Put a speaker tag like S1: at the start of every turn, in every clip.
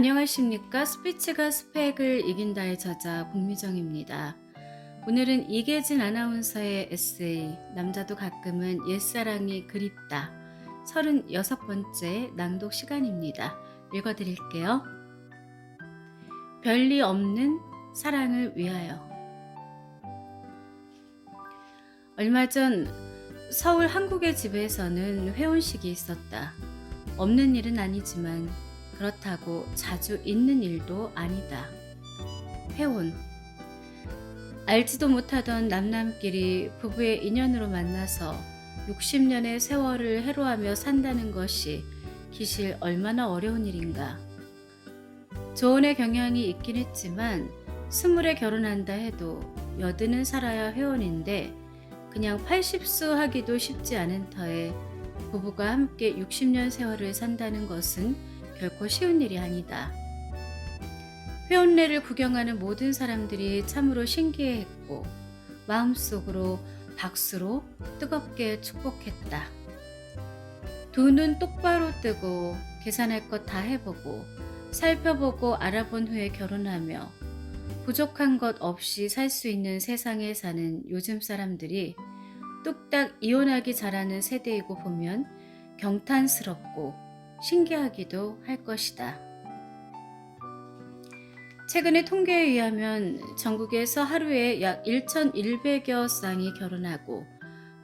S1: 안녕하십니까. 스피치가 스펙을 이긴다의 저자 공미정입니다. 오늘은 이계진 아나운서의 에세이 남자도 가끔은 옛사랑이 그립다 36번째 낭독 시간입니다. 읽어드릴게요. 별리 없는 사랑을 위하여. 얼마 전 서울 한국의 집에서는 회원식이 있었다. 없는 일은 아니지만 그렇다고 자주 있는 일도 아니다. 회혼. 알지도 못하던 남남끼리 부부의 인연으로 만나서 60년의 세월을 해로하며 산다는 것이 기실 얼마나 어려운 일인가. 조언의 경향이 있긴 했지만 20에 결혼한다 해도 80은 살아야 회원인데 그냥 80수 하기도 쉽지 않은 터에 부부가 함께 60년 세월을 산다는 것은 결코 쉬운 일이 아니다. 회원례를 구경하는 모든 사람들이 참으로 신기해했고 마음속으로 박수로 뜨겁게 축복했다. 두 눈 똑바로 뜨고 계산할 것 다 해보고 살펴보고 알아본 후에 결혼하며 부족한 것 없이 살 수 있는 세상에 사는 요즘 사람들이 뚝딱 이혼하기 잘하는 세대이고 보면 경탄스럽고 신기하기도 할 것이다. 최근의 통계에 의하면 전국에서 하루에 약 1,100여 쌍이 결혼하고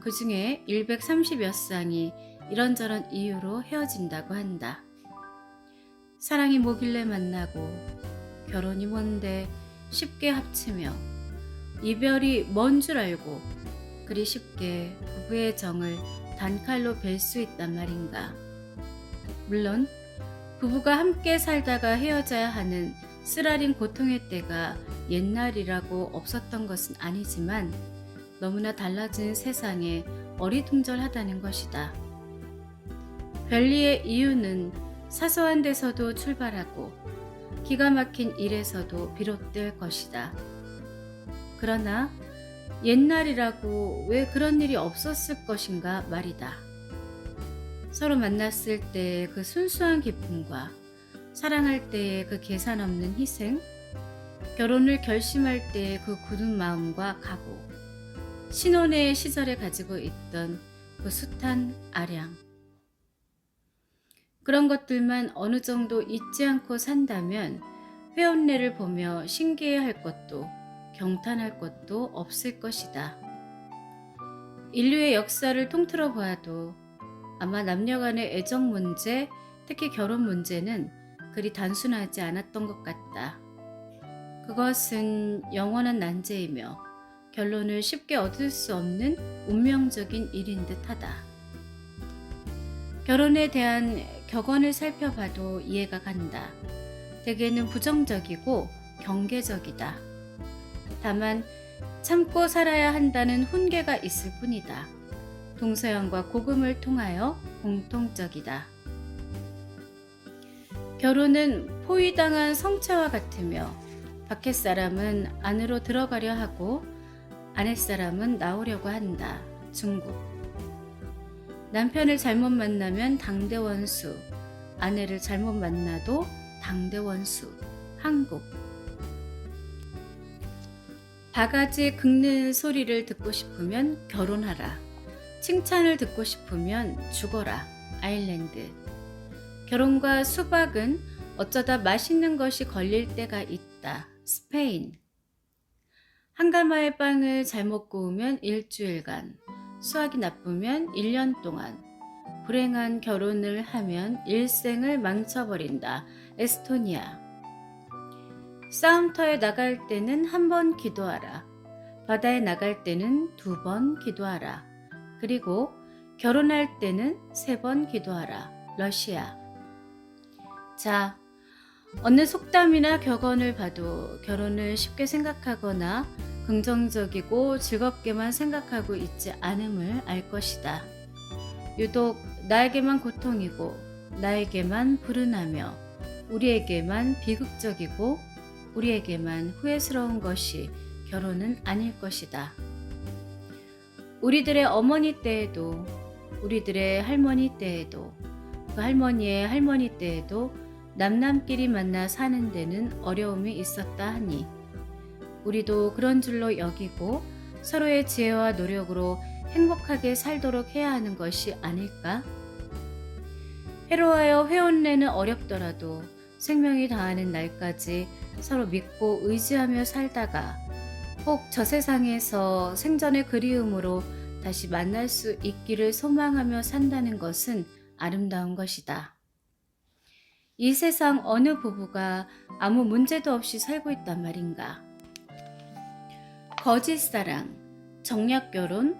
S1: 그 중에 130여 쌍이 이런저런 이유로 헤어진다고 한다. 사랑이 뭐길래 만나고 결혼이 뭔데 쉽게 합치며 이별이 뭔 줄 알고 그리 쉽게 부부의 정을 단칼로 벨 수 있단 말인가. 물론 부부가 함께 살다가 헤어져야 하는 쓰라린 고통의 때가 옛날이라고 없었던 것은 아니지만 너무나 달라진 세상에 어리둥절하다는 것이다. 별리의 이유는 사소한 데서도 출발하고 기가 막힌 일에서도 비롯될 것이다. 그러나 옛날이라고 왜 그런 일이 없었을 것인가 말이다. 서로 만났을 때의 그 순수한 기쁨과 사랑할 때의 그 계산 없는 희생, 결혼을 결심할 때의 그 굳은 마음과 각오, 신혼의 시절에 가지고 있던 그 숱한 아량. 그런 것들만 어느 정도 잊지 않고 산다면 회원례를 보며 신기해할 것도 경탄할 것도 없을 것이다. 인류의 역사를 통틀어 보아도 아마 남녀 간의 애정 문제, 특히 결혼 문제는 그리 단순하지 않았던 것 같다. 그것은 영원한 난제이며 결론을 쉽게 얻을 수 없는 운명적인 일인 듯하다. 결혼에 대한 격언을 살펴봐도 이해가 간다. 대개는 부정적이고 경계적이다. 다만 참고 살아야 한다는 훈계가 있을 뿐이다. 동서양과 고금을 통하여 공통적이다. 결혼은 포위당한 성체와 같으며 밖의 사람은 안으로 들어가려 하고 아랫 사람은 나오려고 한다. 중국. 남편을 잘못 만나면 당대원수, 아내를 잘못 만나도 당대원수. 한국. 바가지 긁는 소리를 듣고 싶으면 결혼하라. 칭찬을 듣고 싶으면 죽어라. 아일랜드. 결혼과 수박은 어쩌다 맛있는 것이 걸릴 때가 있다. 스페인. 한 가마의 빵을 잘못 구우면 일주일간, 수학이 나쁘면 1년 동안, 불행한 결혼을 하면 일생을 망쳐버린다. 에스토니아. 싸움터에 나갈 때는 1번 기도하라. 바다에 나갈 때는 2번 기도하라. 그리고 결혼할 때는 3번 기도하라. 러시아. 자, 어느 속담이나 격언을 봐도 결혼을 쉽게 생각하거나 긍정적이고 즐겁게만 생각하고 있지 않음을 알 것이다. 유독 나에게만 고통이고 나에게만 불운하며 우리에게만 비극적이고 우리에게만 후회스러운 것이 결혼은 아닐 것이다. 우리들의 어머니 때에도 우리들의 할머니 때에도 그 할머니의 할머니 때에도 남남끼리 만나 사는 데는 어려움이 있었다 하니 우리도 그런 줄로 여기고 서로의 지혜와 노력으로 행복하게 살도록 해야 하는 것이 아닐까? 해로하여 회혼례는 어렵더라도 생명이 다하는 날까지 서로 믿고 의지하며 살다가 혹 저 세상에서 생전의 그리움으로 다시 만날 수 있기를 소망하며 산다는 것은 아름다운 것이다. 이 세상 어느 부부가 아무 문제도 없이 살고 있단 말인가? 거짓 사랑, 정략 결혼,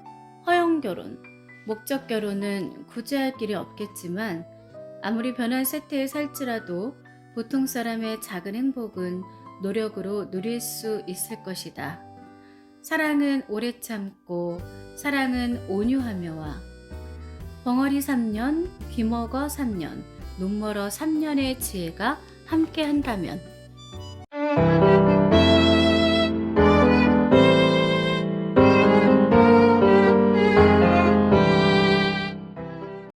S1: 허용 결혼, 목적 결혼은 구제할 길이 없겠지만 아무리 변한 세태에 살지라도 보통 사람의 작은 행복은 노력으로 누릴 수 있을 것이다. 사랑은 오래 참고 사랑은 온유하며와 벙어리 3년, 귀먹어 3년, 눈멀어 3년의 지혜가 함께 한다면